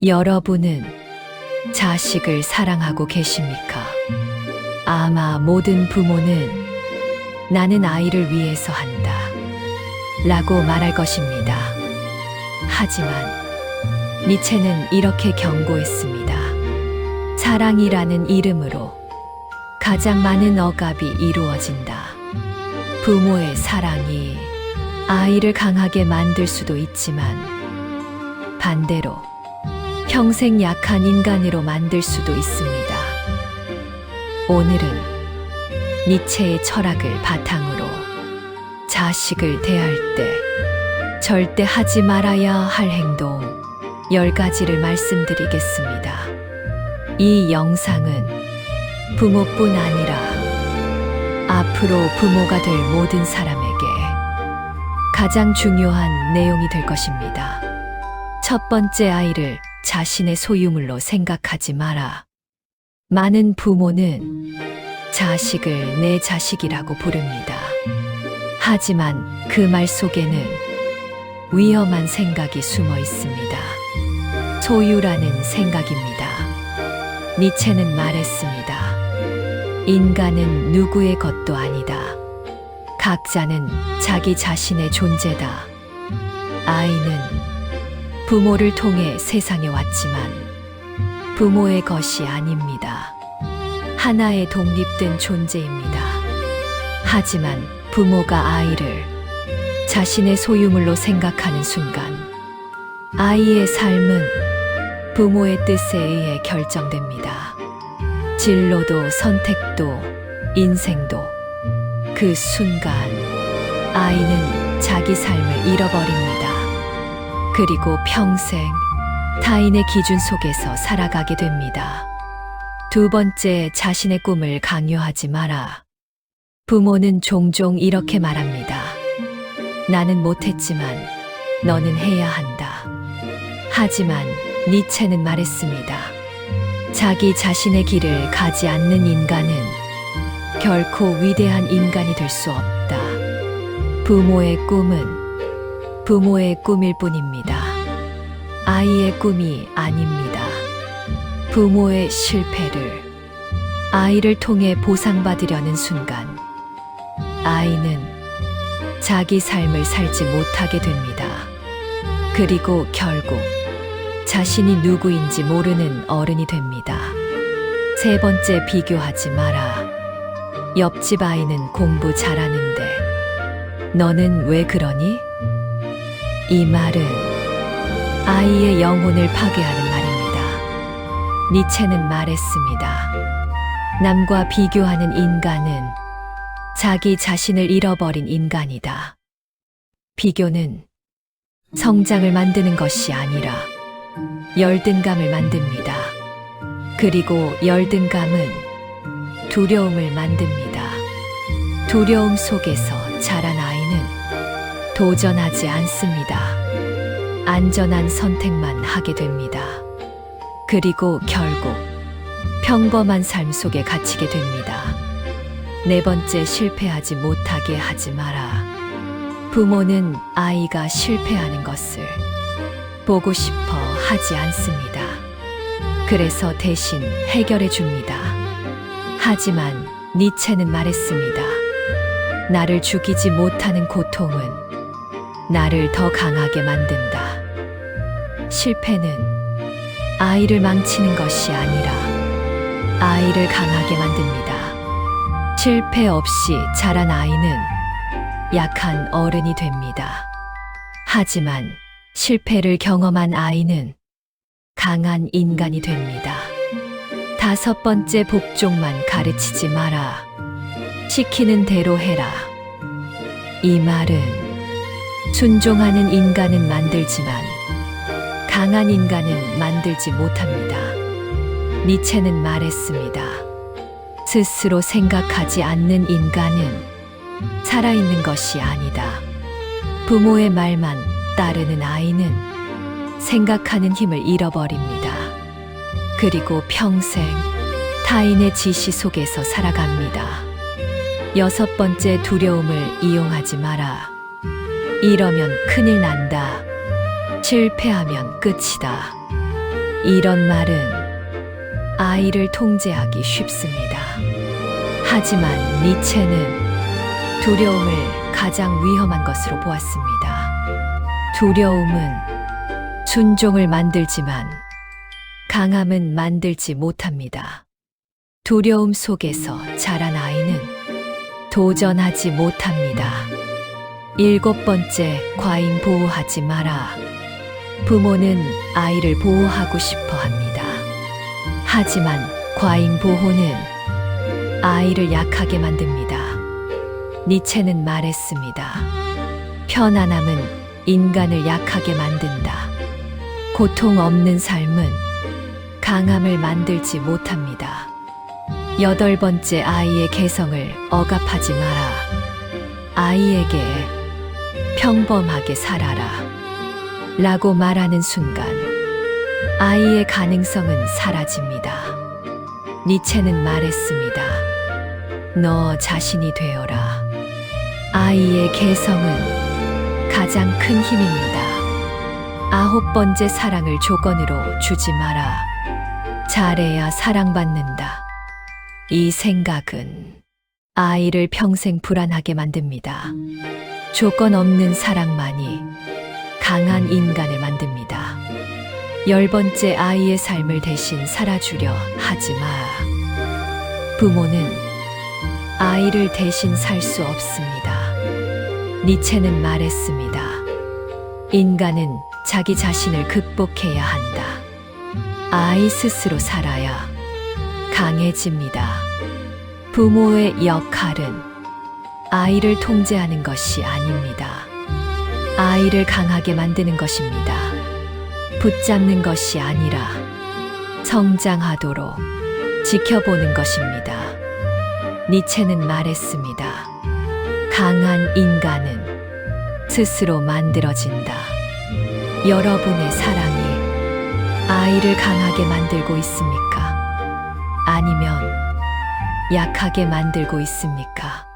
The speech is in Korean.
여러분은 자식을 사랑하고 계십니까? 아마 모든 부모는 나는 아이를 위해서 한다 라고 말할 것입니다. 하지만 니체는 이렇게 경고했습니다. 사랑이라는 이름으로 가장 많은 억압이 이루어진다. 부모의 사랑이 아이를 강하게 만들 수도 있지만 반대로 평생 약한 인간으로 만들 수도 있습니다. 오늘은 니체의 철학을 바탕으로 자식을 대할 때 절대 하지 말아야 할 행동 10가지를 말씀드리겠습니다. 이 영상은 부모뿐 아니라 앞으로 부모가 될 모든 사람에게 가장 중요한 내용이 될 것입니다. 첫 번째, 아이를 자신의 소유물로 생각하지 마라. 많은 부모는 자식을 내 자식이라고 부릅니다. 하지만 그 말 속에는 위험한 생각이 숨어 있습니다. 소유라는 생각입니다. 니체는 말했습니다. 인간은 누구의 것도 아니다. 각자는 자기 자신의 존재다. 아이는 부모를 통해 세상에 왔지만 부모의 것이 아닙니다. 하나의 독립된 존재입니다. 하지만 부모가 아이를 자신의 소유물로 생각하는 순간 아이의 삶은 부모의 뜻에 의해 결정됩니다. 진로도 선택도 인생도 그 순간 아이는 자기 삶을 잃어버립니다. 그리고 평생 타인의 기준 속에서 살아가게 됩니다. 두 번째, 자신의 꿈을 강요하지 마라. 부모는 종종 이렇게 말합니다. 나는 못했지만 너는 해야 한다. 하지만 니체는 말했습니다. 자기 자신의 길을 가지 않는 인간은 결코 위대한 인간이 될 수 없다. 부모의 꿈은 부모의 꿈일 뿐입니다. 아이의 꿈이 아닙니다. 부모의 실패를 아이를 통해 보상받으려는 순간 아이는 자기 삶을 살지 못하게 됩니다. 그리고 결국 자신이 누구인지 모르는 어른이 됩니다. 세 번째, 비교하지 마라. 옆집 아이는 공부 잘하는데 너는 왜 그러니? 이 말은 아이의 영혼을 파괴하는 말입니다. 니체는 말했습니다. 남과 비교하는 인간은 자기 자신을 잃어버린 인간이다. 비교는 성장을 만드는 것이 아니라 열등감을 만듭니다. 그리고 열등감은 두려움을 만듭니다. 두려움 속에서 자란 아이는 도전하지 않습니다. 안전한 선택만 하게 됩니다. 그리고 결국 평범한 삶 속에 갇히게 됩니다. 네 번째, 실패하지 못하게 하지 마라. 부모는 아이가 실패하는 것을 보고 싶어 하지 않습니다. 그래서 대신 해결해 줍니다. 하지만 니체는 말했습니다. 나를 죽이지 못하는 고통은 나를 더 강하게 만든다. 실패는 아이를 망치는 것이 아니라 아이를 강하게 만듭니다. 실패 없이 자란 아이는 약한 어른이 됩니다. 하지만 실패를 경험한 아이는 강한 인간이 됩니다. 다섯 번째, 복종만 가르치지 마라. 시키는 대로 해라. 이 말은 순종하는 인간은 만들지만 강한 인간은 만들지 못합니다. 니체는 말했습니다. 스스로 생각하지 않는 인간은 살아있는 것이 아니다. 부모의 말만 따르는 아이는 생각하는 힘을 잃어버립니다. 그리고 평생 타인의 지시 속에서 살아갑니다. 여섯 번째, 두려움을 이용하지 마라. 이러면 큰일 난다. 실패하면 끝이다. 이런 말은 아이를 통제하기 쉽습니다. 하지만 니체는 두려움을 가장 위험한 것으로 보았습니다. 두려움은 순종을 만들지만 강함은 만들지 못합니다. 두려움 속에서 자란 아이는 도전하지 못합니다. 7번째, 과잉 보호하지 마라. 부모는 아이를 보호하고 싶어 합니다. 하지만 과잉 보호는 아이를 약하게 만듭니다. 니체는 말했습니다. 편안함은 인간을 약하게 만든다. 고통 없는 삶은 강함을 만들지 못합니다. 8번째, 아이의 개성을 억압하지 마라. 아이에게 평범하게 살아라 라고 말하는 순간 아이의 가능성은 사라집니다. 니체는 말했습니다. 너 자신이 되어라. 아이의 개성은 가장 큰 힘입니다. 9번째, 사랑을 조건으로 주지 마라. 잘해야 사랑받는다. 이 생각은 아이를 평생 불안하게 만듭니다. 조건 없는 사랑만이 강한 인간을 만듭니다. 10번째, 아이의 삶을 대신 살아주려 하지 마. 부모는 아이를 대신 살 수 없습니다. 니체는 말했습니다. 인간은 자기 자신을 극복해야 한다. 아이 스스로 살아야 강해집니다. 부모의 역할은 아이를 통제하는 것이 아닙니다. 아이를 강하게 만드는 것입니다. 붙잡는 것이 아니라 성장하도록 지켜보는 것입니다. 니체는 말했습니다. 강한 인간은 스스로 만들어진다. 여러분의 사랑이 아이를 강하게 만들고 있습니까? 아니면 약하게 만들고 있습니까?